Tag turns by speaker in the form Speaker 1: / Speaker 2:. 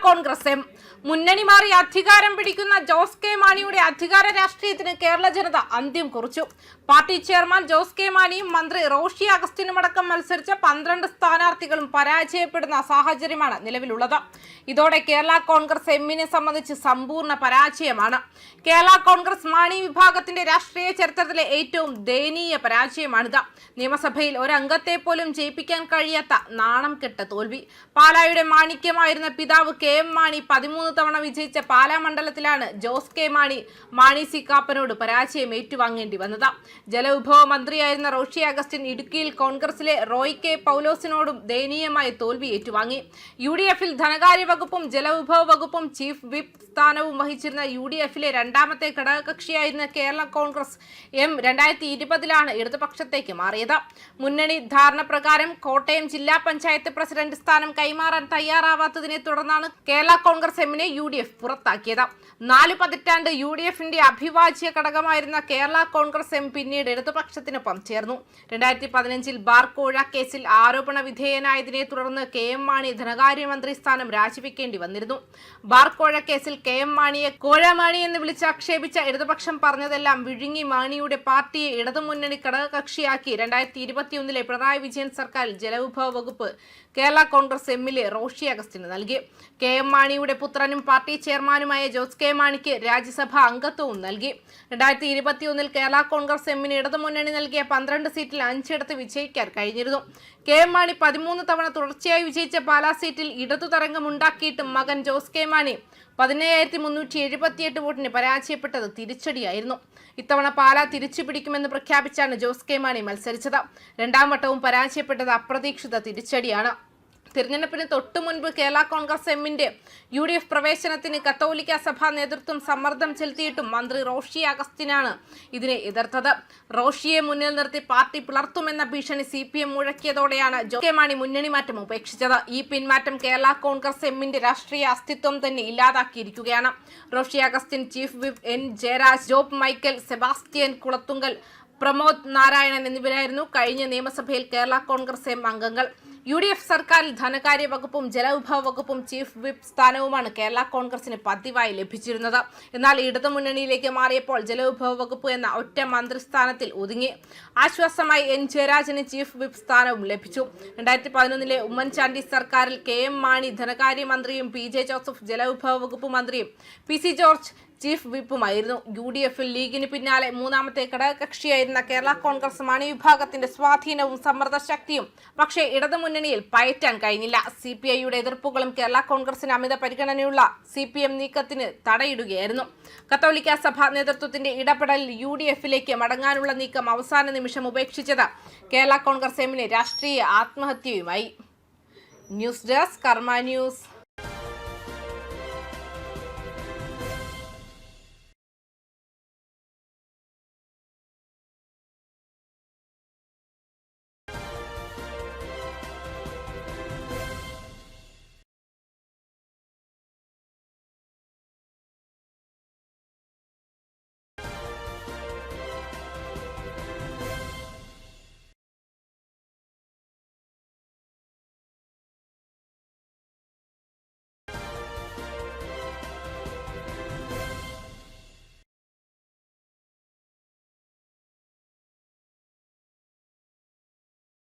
Speaker 1: Congress M. മുന്നണി മാറി അധികാരം പിടിക്കുന്ന ജോസ് കെ മാണിയുടെ അധികാര രാഷ്ട്രീയത്തിന് കേരള ജനത അന്ത്യം കുറിച്ചു. പാർട്ടി ചെയർമാൻ ജോസ് കെ മാണിയും മന്ത്രി റോഷി അഗസ്റ്റിനുമടക്കം മത്സരിച്ച 12 സ്ഥാനാർത്ഥികളും പരാജയപ്പെടുന്ന സാഹചര്യമാണ് നിലവിലുള്ളത്. ഇതോടെ കേരള കോൺഗ്രസ് എമ്മിനെ സംബന്ധിച്ച് സമ്പൂർണ്ണ പരാജയമാണ്. കേരള കോൺഗ്രസ് മാണി വിഭാഗത്തിന്റെ രാഷ്ട്രീയ ചരിത്രത്തിലെ ഏറ്റവും ദയനീയ പരാജയമാണിത്. നിയമസഭയിൽ ഒരംഗത്തെ പോലും ജയിപ്പിക്കാൻ കഴിയാത്ത നാണം കെട്ട തോൽവി. പാലായുടെ മാണിക്യമായിരുന്ന പിതാവ് കെ എം മാണി 13 തവണ വിജയിച്ച പാലാ മണ്ഡലത്തിലാണ് ജോസ് കെ മാണി സി കാപ്പനോട് പരാജയം ഏറ്റുവാങ്ങേണ്ടി വന്നത്. ജലവിഭവ മന്ത്രിയായിരുന്ന റോഷി അഗസ്റ്റിൻ ഇടുക്കിയിൽ കോൺഗ്രസിലെ റോയ് കെ പൗലോസിനോടും ദയനീയമായ തോൽവി ഏറ്റുവാങ്ങി. UDF-ൽ ധനകാര്യ വകുപ്പും ജലവിഭവ വകുപ്പും ചീഫ് വിപ്പ് സ്ഥാനവും വഹിച്ചിരുന്ന UDF-ലെ രണ്ടാമത്തെ ഘടകകക്ഷിയായിരുന്ന കേരള കോൺഗ്രസ് എം 2020-ലാണ് ഇടതുപക്ഷത്തേക്ക് മാറിയത്. മുന്നണി ധാരണ പ്രകാരം കോട്ടയം ജില്ലാ പഞ്ചായത്ത് പ്രസിഡന്റ് സ്ഥാനം കൈമാറാൻ തയ്യാറാവാത്തതിനെ തുടർന്നാണ് കേരള കോൺഗ്രസ് എമ്മിനെ UDF പുറത്താക്കിയത്. 4 പതിറ്റാണ്ട് UDF-ന്റെ അഭിവാജ്യ ഘടകമായിരുന്ന കേരള കോൺഗ്രസ് എം പിന്നീട് ഇടതുപക്ഷത്തിനൊപ്പം ചേർന്നു. 2015-ൽ ബാർ കോഴ കേസിൽ ആരോപണ വിധേയനായതിനെ തുടർന്ന് കെ എം മാണി ധനകാര്യമന്ത്രി സ്ഥാനം രാജിവെക്കേണ്ടി വന്നിരുന്നു. ബാർ കോഴ കേസിൽ കെ എം മാണിയെ കോഴമാണി എന്ന് വിളിച്ച് ആക്ഷേപിച്ച ഇടതുപക്ഷം പറഞ്ഞതെല്ലാം വിഴുങ്ങി മാണിയുടെ പാർട്ടിയെ ഇടതുമുന്നണി ഘടകകക്ഷിയാക്കി 2021-ലെ പിണറായി വിജയൻ സർക്കാരിൽ ജലവിഭവ വകുപ്പ് കേരള കോൺഗ്രസ് എമ്മിലെ റോഷി അഗസ്റ്റിന് നൽകി. കെ എം മാണിയുടെ പുത്രനും പാർട്ടി ചെയർമാനുമായ ജോസ് കെ മാണിക്ക് രാജ്യസഭാ അംഗത്വവും നൽകി. 2021-ൽ കേരള കോൺഗ്രസ് എമ്മിന് ഇടതുമുന്നണി നൽകിയ 12 സീറ്റിൽ 5 ഇടത്ത് വിജയിക്കാൻ കഴിഞ്ഞിരുന്നു. കെ എം മാണി 13 തവണ തുടർച്ചയായി വിജയിച്ച പാലാ സീറ്റിൽ ഇടതു തരംഗമുണ്ടാക്കിയിട്ടും മകൻ ജോസ് കെ മാണി 17,378 വോട്ടിന് പരാജയപ്പെട്ടത് തിരിച്ചടിയായിരുന്നു. ഇത്തവണ പാലാ തിരിച്ചു പിടിക്കുമെന്ന് പ്രഖ്യാപിച്ചാണ് ജോസ് കെ മാണി മത്സരിച്ചത്. രണ്ടാം വട്ടവും പരാജയപ്പെട്ടത് അപ്രതീക്ഷിത തിരിച്ചടിയാണ്. തിരഞ്ഞെടുപ്പിന് തൊട്ടു മുൻപ് കേരള കോൺഗ്രസ് എമ്മിന്റെ UDF പ്രവേശനത്തിന് കത്തോലിക്ക സഭാ നേതൃത്വം സമ്മർദ്ദം ചെലുത്തിയിട്ടും മന്ത്രി റോഷി അഗസ്റ്റിനാണ് ഇതിനെ എതിർത്തത്. റോഷിയെ മുന്നിൽ നിർത്തി പാർട്ടി പിളർത്തുമെന്ന ഭീഷണി CPM മുഴക്കിയതോടെയാണ് ജോസ് കെ മാണി മുന്നണി മാറ്റം ഉപേക്ഷിച്ചത്. ഈ പിന്മാറ്റം കേരള കോൺഗ്രസ് എമ്മിന്റെ രാഷ്ട്രീയ അസ്തിത്വം തന്നെ ഇല്ലാതാക്കിയിരിക്കുകയാണ്. Roshi Augustine, chief whip N Jayaraj, Job Michael, Sebastian Kulathunkal, Pramod Narayanan എന്നിവരായിരുന്നു കഴിഞ്ഞ നിയമസഭയിൽ കേരള കോൺഗ്രസ് എം അംഗങ്ങൾ. UDF സർക്കാരിൽ ധനകാര്യ വകുപ്പും ജലവിഭവ വകുപ്പും ചീഫ് വിപ്പ് സ്ഥാനവുമാണ് കേരള കോൺഗ്രസിന് പതിവായി ലഭിച്ചിരുന്നത്. എന്നാൽ ഇടതുമുന്നണിയിലേക്ക് മാറിയപ്പോൾ ജലവിഭവ വകുപ്പ് എന്ന ഒറ്റ മന്ത്രിസ്ഥാനത്തിൽ ഒതുങ്ങി. ആശ്വാസമായി N ജയരാജന് ചീഫ് വിപ്പ് സ്ഥാനവും ലഭിച്ചു. 2011-ലെ ഉമ്മൻചാണ്ടി സർക്കാരിൽ കെ എം മാണി ധനകാര്യമന്ത്രിയും PJ ജോസഫ് ജലവിഭവ വകുപ്പ് മന്ത്രിയും PC ജോർജ് ചീഫ് വിപ്പുമായിരുന്നു. UDF-ൽ ലീഗിന് പിന്നാലെ മൂന്നാമത്തെ ഘടകകക്ഷിയായിരുന്ന കേരള കോൺഗ്രസ് മാണി വിഭാഗത്തിന്റെ സ്വാധീനവും സമ്മർദ്ദ ശക്തിയും പക്ഷേ ഇടതുമുന്നണിയിൽ പയറ്റാൻ കഴിഞ്ഞില്ല. CPI-യുടെ എതിർപ്പുകളും കേരള കോൺഗ്രസിന് അമിത പരിഗണനയുള്ള CPM നീക്കത്തിന് തടയിടുകയായിരുന്നു. കത്തോലിക്ക സഭാ നേതൃത്വത്തിന്റെ ഇടപെടലിൽ UDF-ലേക്ക് മടങ്ങാനുള്ള നീക്കം അവസാന നിമിഷം ഉപേക്ഷിച്ചത് കേരള കോൺഗ്രസ് എമ്മിന് രാഷ്ട്രീയ ആത്മഹത്യയുമായി. ന്യൂസ് ഡെസ്ക് കർമ്മ ന്യൂസ്.